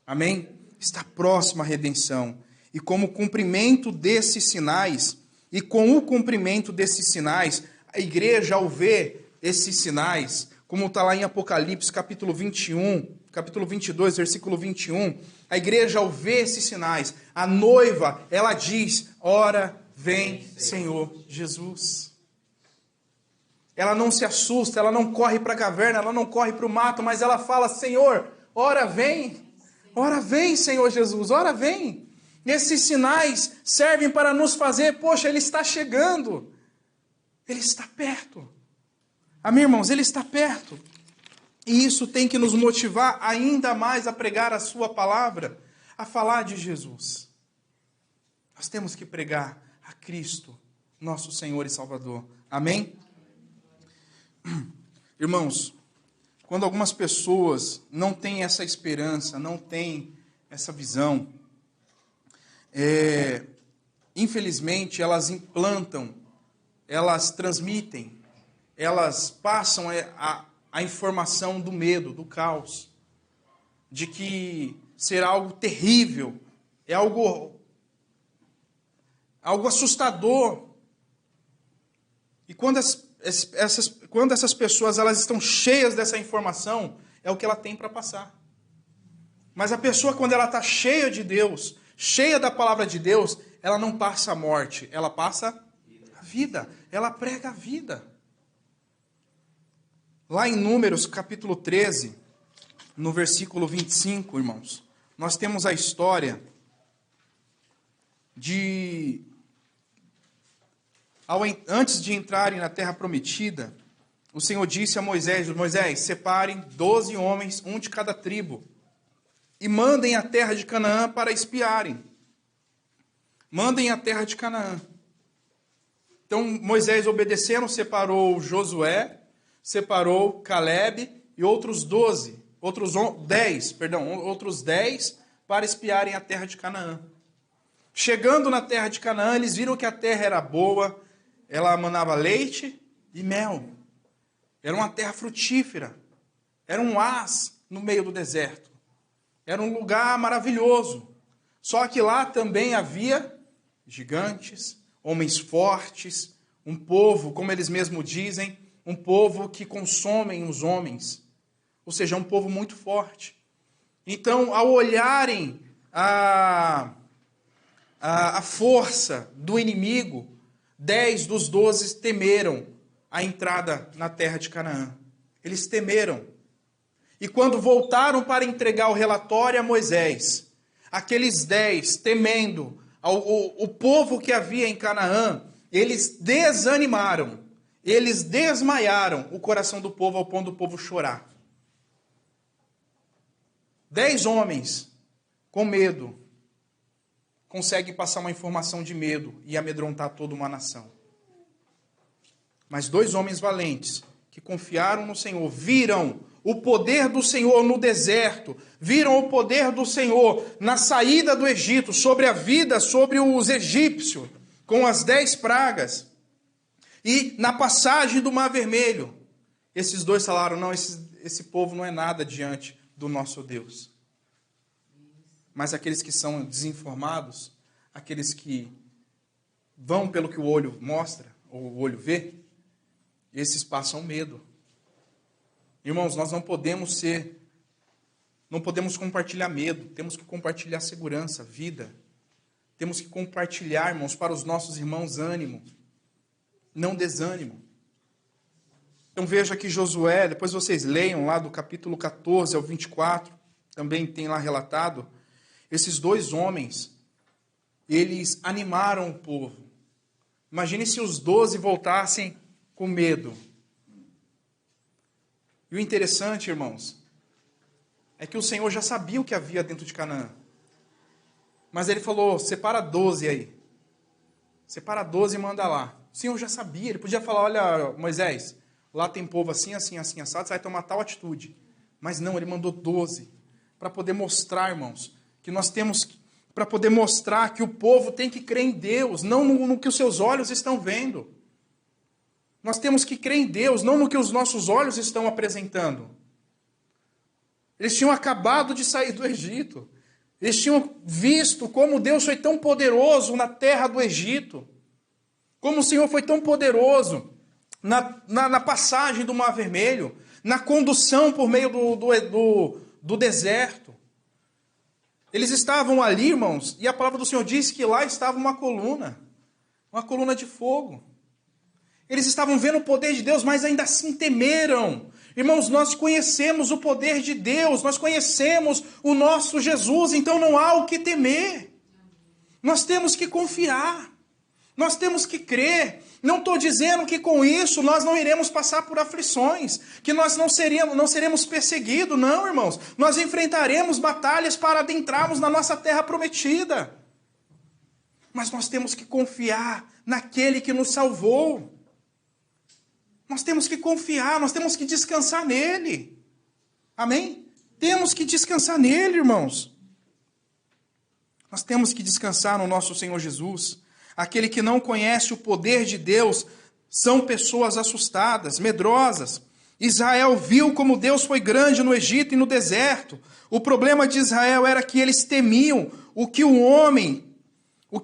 Amém? Está próximo a redenção. E como cumprimento desses sinais, e com o cumprimento desses sinais, a igreja, ao ver esses sinais, como está lá em Apocalipse, capítulo 21, capítulo 22, versículo 21, a igreja, ao ver esses sinais, a noiva, ela diz, ora, vem, Senhor Jesus. Ela não se assusta, ela não corre para a caverna, ela não corre para o mato, mas ela fala, Senhor, ora, vem, Senhor Jesus, ora, vem. Esses sinais servem para nos fazer, poxa, Ele está chegando. Ele está perto. Amém, irmãos? Ele está perto. E isso tem que nos motivar ainda mais a pregar a sua palavra, a falar de Jesus. Nós temos que pregar a Cristo, nosso Senhor e Salvador. Amém? Irmãos, quando algumas pessoas não têm essa esperança, não têm essa visão, infelizmente elas implantam, elas transmitem, elas passam a informação do medo, do caos, de que será algo terrível, é algo assustador. E quando essas pessoas elas estão cheias dessa informação, é o que ela tem para passar. Mas a pessoa, quando ela está cheia de Deus, cheia da palavra de Deus, ela não passa a morte, ela passa a vida, ela prega a vida. Lá em Números, capítulo 13, no versículo 25, irmãos, nós temos a história de... Antes de entrarem na terra prometida, o Senhor disse a Moisés, separem 12 homens, um de cada tribo, e mandem a terra de Canaã para espiarem. Mandem a terra de Canaã. Então Moisés, obedecendo, separou Josué, separou Caleb e outros 10 para espiarem a terra de Canaã. Chegando na terra de Canaã, eles viram que a terra era boa, ela manava leite e mel. Era uma terra frutífera. Era um oásis no meio do deserto. Era um lugar maravilhoso. Só que lá também havia gigantes, homens fortes, um povo, como eles mesmos dizem, um povo que consomem os homens. Ou seja, um povo muito forte. Então, ao olharem a força do inimigo, 10 dos 12 temeram a entrada na terra de Canaã. Eles temeram. E quando voltaram para entregar o relatório a Moisés, aqueles 10, temendo o povo que havia em Canaã, eles desanimaram, eles desmaiaram o coração do povo ao ponto do povo chorar. 10 homens com medo conseguem passar uma informação de medo e amedrontar toda uma nação. Mas 2 homens valentes que confiaram no Senhor, viram o poder do Senhor no deserto, viram o poder do Senhor na saída do Egito, sobre a vida, sobre os egípcios, com as 10 pragas, e na passagem do Mar Vermelho. Esses 2 falaram, não, esse povo não é nada diante do nosso Deus. Mas aqueles que são desinformados, aqueles que vão pelo que o olho mostra, ou o olho vê, esses passam medo. Irmãos, nós não podemos compartilhar medo, temos que compartilhar segurança, vida. Temos que compartilhar, irmãos, para os nossos irmãos ânimo, não desânimo. Então veja que Josué, depois vocês leiam lá do capítulo 14 ao 24, também tem lá relatado, esses 2 homens, eles animaram o povo. Imagine se os 12 voltassem com medo. E o interessante, irmãos, é que o Senhor já sabia o que havia dentro de Canaã. Mas ele falou, separa 12 aí. Separa 12 e manda lá. O Senhor já sabia, ele podia falar, olha, Moisés, lá tem povo assim, assim, assim, assado, você vai tomar tal atitude. Mas não, ele mandou 12, para poder mostrar, irmãos, que nós temos, para poder mostrar que o povo tem que crer em Deus, não no que os seus olhos estão vendo. Nós temos que crer em Deus, não no que os nossos olhos estão apresentando. Eles tinham acabado de sair do Egito. Eles tinham visto como Deus foi tão poderoso na terra do Egito. Como o Senhor foi tão poderoso na passagem do Mar Vermelho, na condução por meio do deserto. Eles estavam ali, irmãos, e a palavra do Senhor diz que lá estava uma coluna de fogo. Eles estavam vendo o poder de Deus, mas ainda assim temeram. Irmãos, nós conhecemos o poder de Deus, nós conhecemos o nosso Jesus, então não há o que temer. Nós temos que confiar. Nós temos que crer. Não estou dizendo que com isso nós não iremos passar por aflições, que nós não seremos perseguidos, não, irmãos. Nós enfrentaremos batalhas para adentrarmos na nossa terra prometida. Mas nós temos que confiar naquele que nos salvou. Nós temos que confiar, nós temos que descansar nele. Amém? Temos que descansar nele, irmãos. Nós temos que descansar no nosso Senhor Jesus. Aquele que não conhece o poder de Deus são pessoas assustadas, medrosas. Israel viu como Deus foi grande no Egito e no deserto. O problema de Israel era que eles temiam o que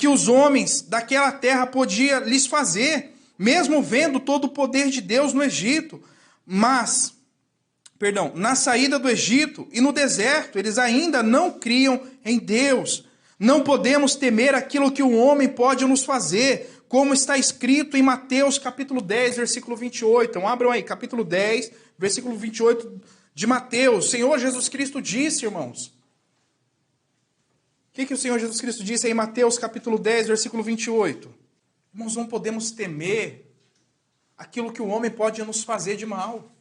os homens daquela terra podiam lhes fazer, mesmo vendo todo o poder de Deus no Egito. Na saída do Egito e no deserto, eles ainda não criam em Deus. Não podemos temer aquilo que o homem pode nos fazer, como está escrito em Mateus capítulo 10, versículo 28. Então abram aí, capítulo 10, versículo 28 de Mateus. O Senhor Jesus Cristo disse, irmãos. O que o Senhor Jesus Cristo disse aí em Mateus capítulo 10, versículo 28? Irmãos, não podemos temer aquilo que o homem pode nos fazer de mal.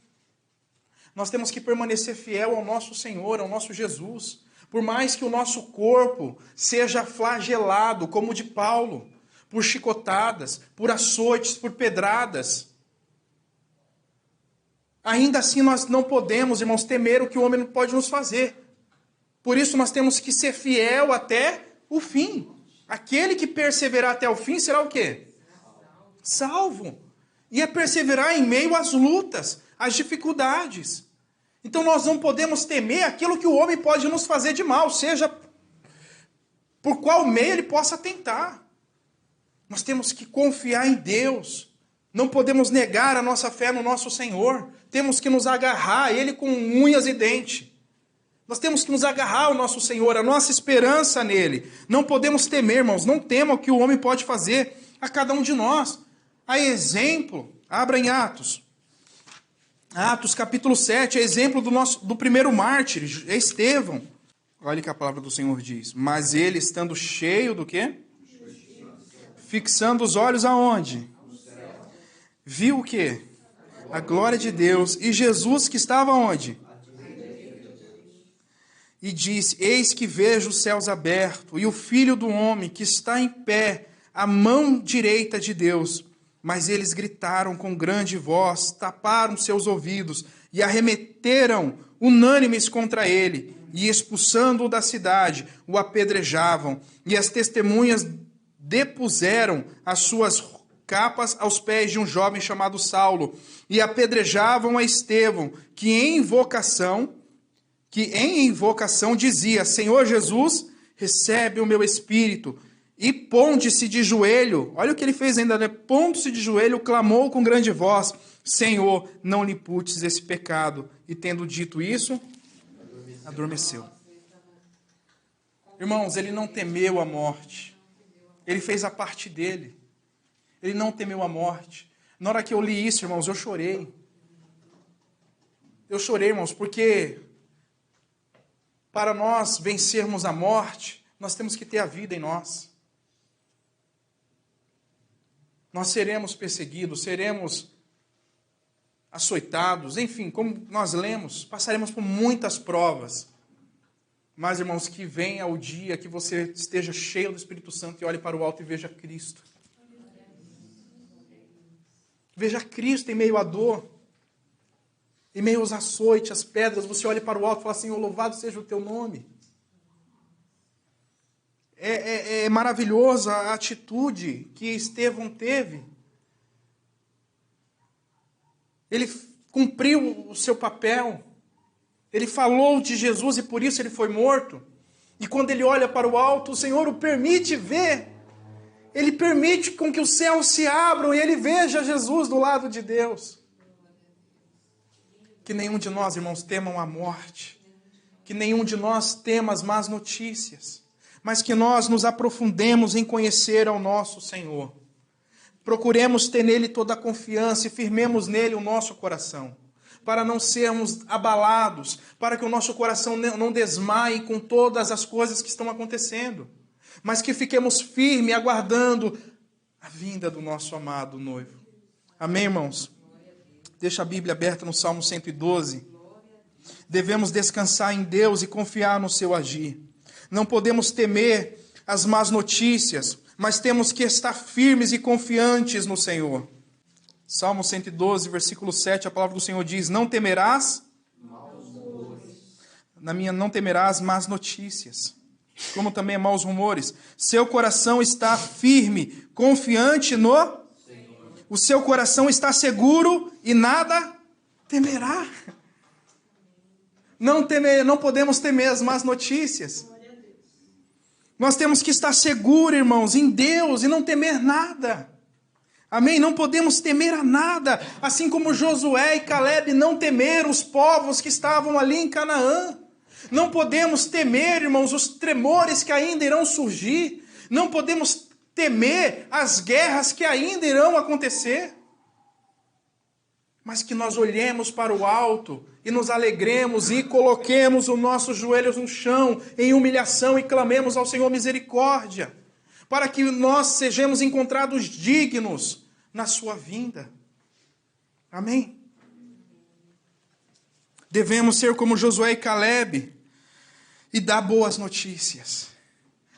Nós temos que permanecer fiel ao nosso Senhor, ao nosso Jesus. Por mais que o nosso corpo seja flagelado, como o de Paulo, por chicotadas, por açoites, por pedradas, ainda assim nós não podemos, irmãos, temer o que o homem não pode nos fazer. Por isso nós temos que ser fiel até o fim. Aquele que perseverar até o fim será o quê? Salvo. E é perseverar em meio às lutas, às dificuldades. Então nós não podemos temer aquilo que o homem pode nos fazer de mal, seja por qual meio ele possa tentar. Nós temos que confiar em Deus. Não podemos negar a nossa fé no nosso Senhor. Temos que nos agarrar a Ele com unhas e dentes. Nós temos que nos agarrar ao nosso Senhor, a nossa esperança nele. Não podemos temer, irmãos. Não temam o que o homem pode fazer a cada um de nós. A exemplo, abra em Atos. Atos capítulo 7, é exemplo do primeiro mártir, Estevão. Olha o que a palavra do Senhor diz. Mas ele, estando cheio do quê? Fixando os olhos aonde? Viu o quê? A glória de Deus. E Jesus que estava onde? E disse, eis que vejo os céus abertos, e o Filho do Homem que está em pé, à mão direita de Deus. Mas eles gritaram com grande voz, taparam seus ouvidos e arremeteram unânimes contra ele, e expulsando-o da cidade, o apedrejavam. E as testemunhas depuseram as suas capas aos pés de um jovem chamado Saulo, e apedrejavam a Estevão, que em invocação dizia, Senhor Jesus, recebe o meu espírito. E pondo-se de joelho, olha o que ele fez ainda, né? Pondo-se de joelho, clamou com grande voz, Senhor, não lhe imputes esse pecado. E tendo dito isso, adormeceu. Irmãos, ele não temeu a morte. Ele fez a parte dele. Ele não temeu a morte. Na hora que eu li isso, irmãos, eu chorei. Eu chorei, irmãos, porque para nós vencermos a morte, nós temos que ter a vida em nós. Nós seremos perseguidos, seremos açoitados, enfim, como nós lemos, passaremos por muitas provas. Mas, irmãos, que venha o dia que você esteja cheio do Espírito Santo e olhe para o alto e veja Cristo. Veja Cristo em meio à dor, em meio aos açoites, às pedras, você olha para o alto e fala, Senhor, louvado seja o teu nome. É maravilhosa a atitude que Estevão teve. Ele cumpriu o seu papel. Ele falou de Jesus e por isso ele foi morto. E quando ele olha para o alto, o Senhor o permite ver. Ele permite com que os céus se abram e ele veja Jesus do lado de Deus. Que nenhum de nós, irmãos, temam a morte. Que nenhum de nós tema as más notícias. Mas que nós nos aprofundemos em conhecer ao nosso Senhor. Procuremos ter nele toda a confiança e firmemos nele o nosso coração, para não sermos abalados, para que o nosso coração não desmaie com todas as coisas que estão acontecendo, mas que fiquemos firmes aguardando a vinda do nosso amado noivo. Amém, irmãos? Deixa a Bíblia aberta no Salmo 112. Devemos descansar em Deus e confiar no seu agir. Não podemos temer as más notícias, mas temos que estar firmes e confiantes no Senhor. Salmo 112, versículo 7, a palavra do Senhor diz: não temerás, não temerás más notícias, como também maus rumores. Seu coração está firme, confiante no Senhor. O seu coração está seguro e nada temerá. Não podemos temer as más notícias. Nós temos que estar seguros, irmãos, em Deus e não temer nada. Amém? Não podemos temer a nada. Assim como Josué e Caleb não temeram os povos que estavam ali em Canaã. Não podemos temer, irmãos, os tremores que ainda irão surgir. Não podemos temer as guerras que ainda irão acontecer. Mas que nós olhemos para o alto e nos alegremos e coloquemos os nossos joelhos no chão em humilhação e clamemos ao Senhor misericórdia, para que nós sejamos encontrados dignos na sua vinda. Amém? Devemos ser como Josué e Caleb e dar boas notícias.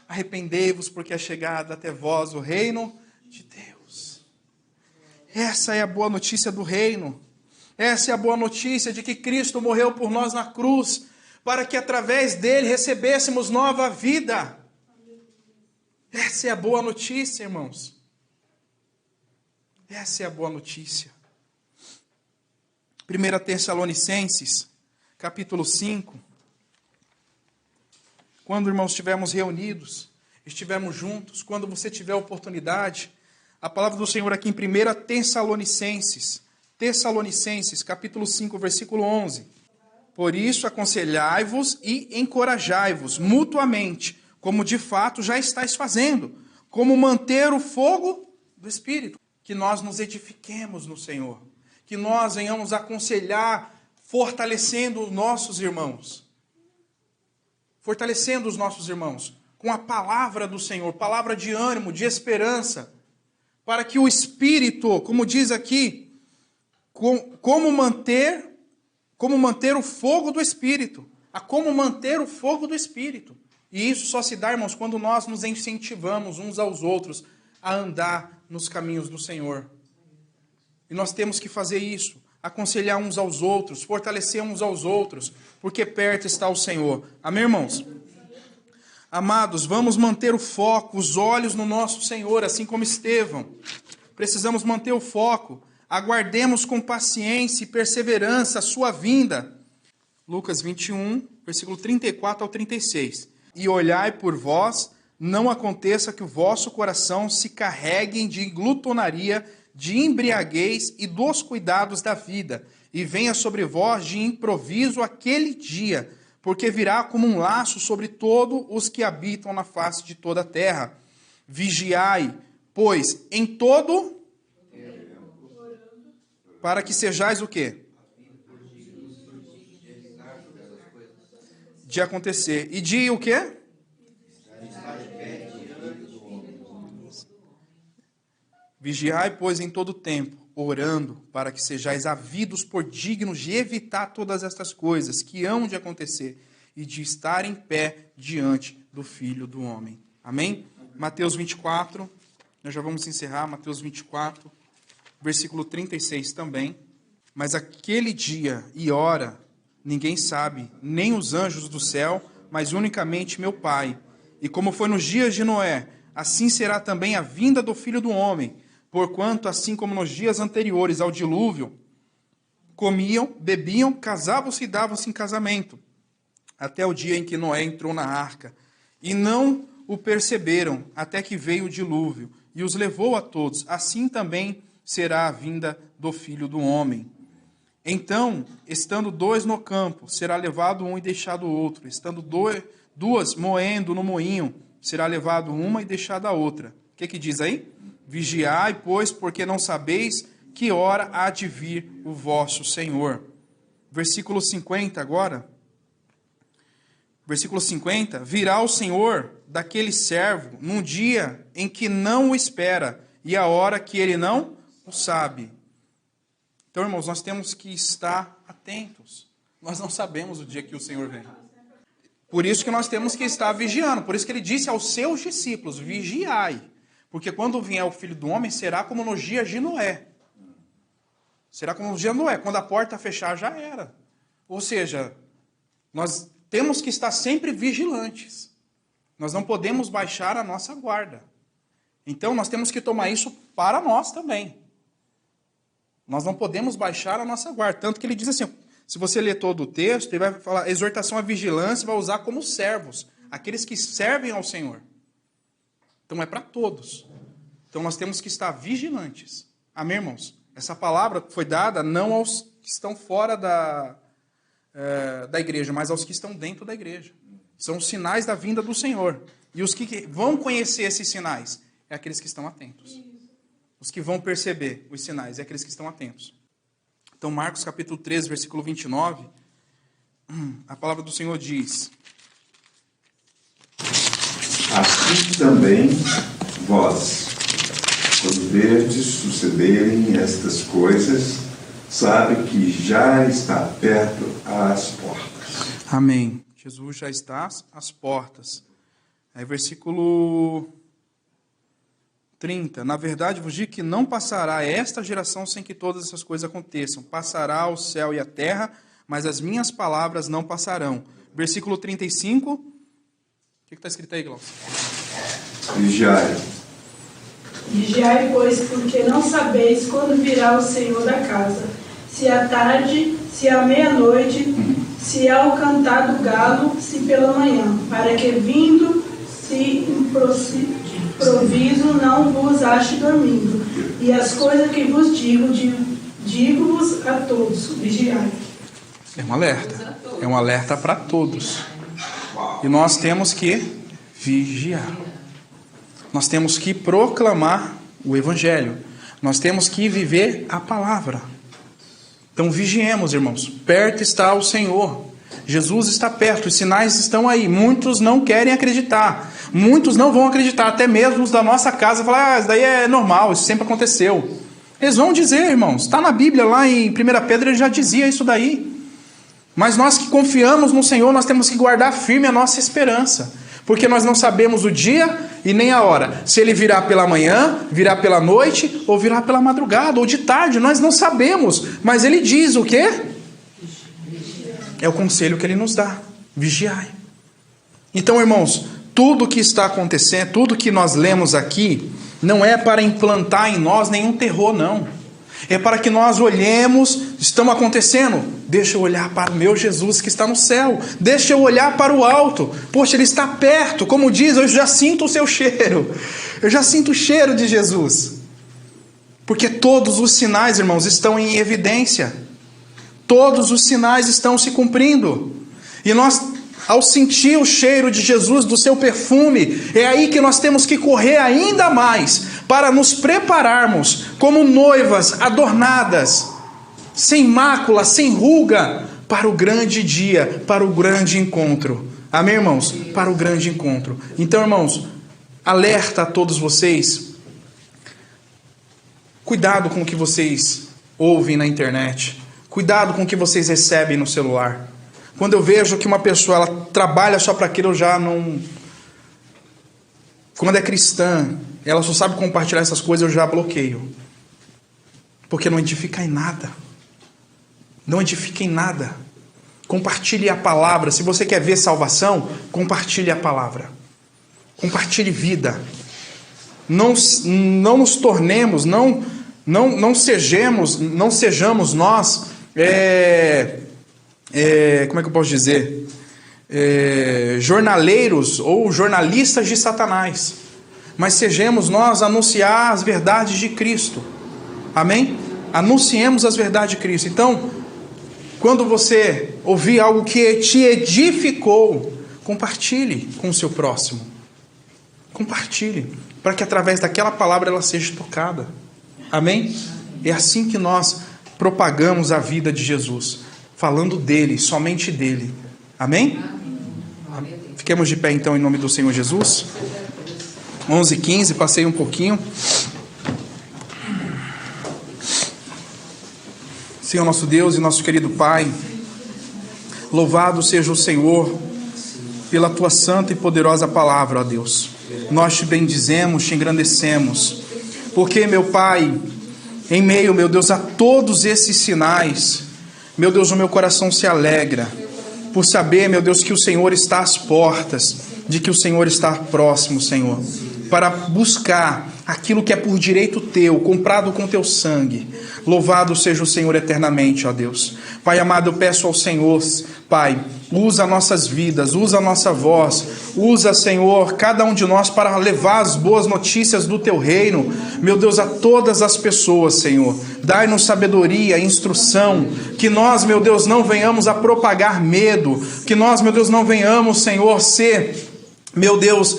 Arrependei-vos, porque é chegado até vós o reino de Deus. Essa é a boa notícia do reino. Essa é a boa notícia de que Cristo morreu por nós na cruz, para que através dele recebêssemos nova vida. Essa é a boa notícia, irmãos. Essa é a boa notícia. 1 Tessalonicenses, capítulo 5. Quando, irmãos, estivermos reunidos, estivermos juntos, quando você tiver oportunidade, a palavra do Senhor aqui em 1 Tessalonicenses, capítulo 5, versículo 11. Por isso, aconselhai-vos e encorajai-vos mutuamente, como de fato já estáis fazendo, como manter o fogo do Espírito. Que nós nos edifiquemos no Senhor, que nós venhamos aconselhar, fortalecendo os nossos irmãos. Fortalecendo os nossos irmãos com a palavra do Senhor, palavra de ânimo, de esperança, para que o Espírito, como diz aqui, como manter o fogo do Espírito, como manter o fogo do Espírito. E isso só se dá, irmãos, quando nós nos incentivamos uns aos outros a andar nos caminhos do Senhor. E nós temos que fazer isso, aconselhar uns aos outros, fortalecer uns aos outros, porque perto está o Senhor. Amém, irmãos? Amados, vamos manter o foco, os olhos no nosso Senhor, assim como Estevão. Precisamos manter o foco. Aguardemos com paciência e perseverança a sua vinda. Lucas 21, versículo 34 ao 36. E olhai por vós, não aconteça que o vosso coração se carregue de glutonaria, de embriaguez e dos cuidados da vida, e venha sobre vós de improviso aquele dia, porque virá como um laço sobre todos os que habitam na face de toda a terra. Vigiai, pois, em todo... para que sejais o quê? De acontecer. E de o quê? Vigiai, pois, em todo tempo, orando, para que sejais havidos por dignos de evitar todas estas coisas que hão de acontecer e de estar em pé diante do Filho do Homem. Amém? Mateus 24, nós já vamos encerrar, Mateus 24, versículo 36 também. Mas aquele dia e hora ninguém sabe, nem os anjos do céu, mas unicamente meu Pai. E como foi nos dias de Noé, assim será também a vinda do Filho do Homem. Porquanto, assim como nos dias anteriores ao dilúvio, comiam, bebiam, casavam-se e davam-se em casamento, até o dia em que Noé entrou na arca. E não o perceberam, até que veio o dilúvio, e os levou a todos. Assim também será a vinda do Filho do Homem. Então, estando dois no campo, será levado um e deixado o outro. Estando duas moendo no moinho, será levado uma e deixada a outra. O que diz aí? Vigiai, pois, porque não sabeis que hora há de vir o vosso Senhor. Versículo 50 agora. Versículo 50. Virá o Senhor daquele servo num dia em que não o espera, e a hora que ele não o sabe. Então, irmãos, nós temos que estar atentos. Nós não sabemos o dia que o Senhor vem. Por isso que nós temos que estar vigiando. Por isso que ele disse aos seus discípulos, vigiai. Porque quando vier o Filho do Homem, será como nos dias de Noé. Será como nos dias de Noé. Quando a porta fechar, já era. Ou seja, nós temos que estar sempre vigilantes. Nós não podemos baixar a nossa guarda. Então, nós temos que tomar isso para nós também. Nós não podemos baixar a nossa guarda. Tanto que ele diz assim, se você ler todo o texto, ele vai falar, exortação à vigilância, vai usar como servos, aqueles que servem ao Senhor. Então, é para todos. Então, nós temos que estar vigilantes. Amém, irmãos? Essa palavra foi dada não aos que estão fora da igreja, mas aos que estão dentro da igreja. São os sinais da vinda do Senhor. E os que vão conhecer esses sinais é aqueles que estão atentos. Os que vão perceber os sinais é aqueles que estão atentos. Então, Marcos capítulo 13, versículo 29, a palavra do Senhor diz: assim também vós, quando verdes sucederem estas coisas, sabe que já está perto às portas. Amém. Jesus já está às portas. Aí, versículo 30. Na verdade vos digo que não passará esta geração sem que todas essas coisas aconteçam. Passará o céu e a terra, mas as minhas palavras não passarão. Versículo 35. O que está escrito aí, Glaucio? Vigiai. Vigiai, pois, porque não sabeis quando virá o Senhor da casa. Se à tarde, se à meia-noite, se ao cantar do galo, se pela manhã, para que vindo, se improviso não vos ache dormindo. E as coisas que vos digo-vos a todos, vigiai. É um alerta. É um alerta para todos. E nós temos que vigiar. Nós temos que proclamar o Evangelho. Nós temos que viver a palavra. Então vigiemos, irmãos. Perto está o Senhor. Jesus está perto, os sinais estão aí. Muitos não querem acreditar. Muitos não vão acreditar, até mesmo os da nossa casa. Falar, isso daí é normal, isso sempre aconteceu. Eles vão dizer, irmãos. Está na Bíblia, lá em 1 Pedro, ele já dizia isso daí. Mas nós que confiamos no Senhor, nós temos que guardar firme a nossa esperança. Porque nós não sabemos o dia e nem a hora. Se ele virá pela manhã, virá pela noite, ou virá pela madrugada, ou de tarde, nós não sabemos. Mas ele diz o quê? É o conselho que ele nos dá. Vigiai. Então, irmãos, tudo que está acontecendo, tudo que nós lemos aqui, não é para implantar em nós nenhum terror, não. É para que nós olhemos, estão acontecendo, deixa eu olhar para o meu Jesus que está no céu, deixa eu olhar para o alto, poxa, ele está perto, como diz, eu já sinto o seu cheiro, eu já sinto o cheiro de Jesus, porque todos os sinais, irmãos, estão em evidência, todos os sinais estão se cumprindo, e nós, ao sentir o cheiro de Jesus, do seu perfume, é aí que nós temos que correr ainda mais, para nos prepararmos como noivas adornadas, sem mácula, sem ruga, para o grande dia, para o grande encontro. Amém, irmãos? Para o grande encontro. Então, irmãos, alerta a todos vocês, cuidado com o que vocês ouvem na internet, cuidado com o que vocês recebem no celular. Quando eu vejo que uma pessoa ela trabalha só para aquilo, eu já não... Quando é cristã, ela só sabe compartilhar essas coisas, eu já bloqueio. Porque não edifica em nada. Não edifica em nada. Compartilhe a palavra. Se você quer ver salvação, compartilhe a palavra. Compartilhe vida. Não nos tornemos, não sejamos nós, como é que eu posso dizer? Jornaleiros ou jornalistas de Satanás, mas sejamos nós anunciar as verdades de Cristo. Amém? Anunciemos as verdades de Cristo. Então, quando você ouvir algo que te edificou, compartilhe com o seu próximo. Compartilhe, para que através daquela palavra ela seja tocada. Amém? É assim que nós propagamos a vida de Jesus, falando dele, somente dele. Amém? Fiquemos de pé então em nome do Senhor Jesus. 11h15, passei um pouquinho. Senhor nosso Deus e nosso querido Pai, louvado seja o Senhor pela Tua santa e poderosa palavra, ó Deus. Nós Te bendizemos, Te engrandecemos, porque, meu Pai, em meio, meu Deus, a todos esses sinais, meu Deus, o meu coração se alegra por saber, meu Deus, que o Senhor está às portas, de que o Senhor está próximo, Senhor, para buscar aquilo que é por direito Teu, comprado com Teu sangue. Louvado seja o Senhor eternamente, ó Deus. Pai amado, eu peço ao Senhor, Pai, usa nossas vidas, usa a nossa voz, usa, Senhor, cada um de nós para levar as boas notícias do Teu reino, meu Deus, a todas as pessoas, Senhor. Dai-nos sabedoria, instrução, que nós, meu Deus, não venhamos a propagar medo, que nós, meu Deus, não venhamos, Senhor, ser, meu Deus,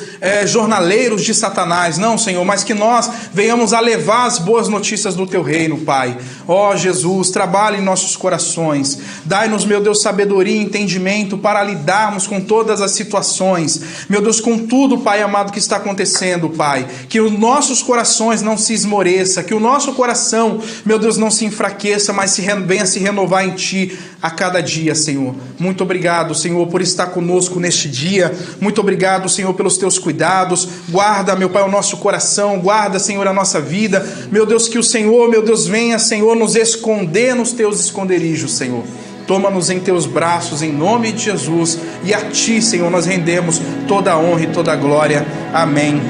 jornaleiros de Satanás, não, Senhor, mas que nós venhamos a levar as boas notícias do Teu reino, Pai. Ó Jesus, trabalhe em nossos corações, dai-nos, meu Deus, sabedoria e entendimento para lidarmos com todas as situações, meu Deus, com tudo, Pai amado, que está acontecendo, Pai, que os nossos corações não se esmoreçam, que o nosso coração, meu Deus, não se enfraqueça, mas venha se renovar em Ti a cada dia, Senhor. Muito obrigado, Senhor, por estar conosco neste dia, muito obrigado, Senhor, pelos Teus cuidados. Guarda, meu Pai, o nosso coração, guarda, Senhor, a nossa vida, meu Deus, que o Senhor, meu Deus, venha, Senhor, nos esconder nos Teus esconderijos, Senhor. Toma-nos em Teus braços, em nome de Jesus, e a Ti, Senhor, nós rendemos toda a honra e toda a glória. Amém.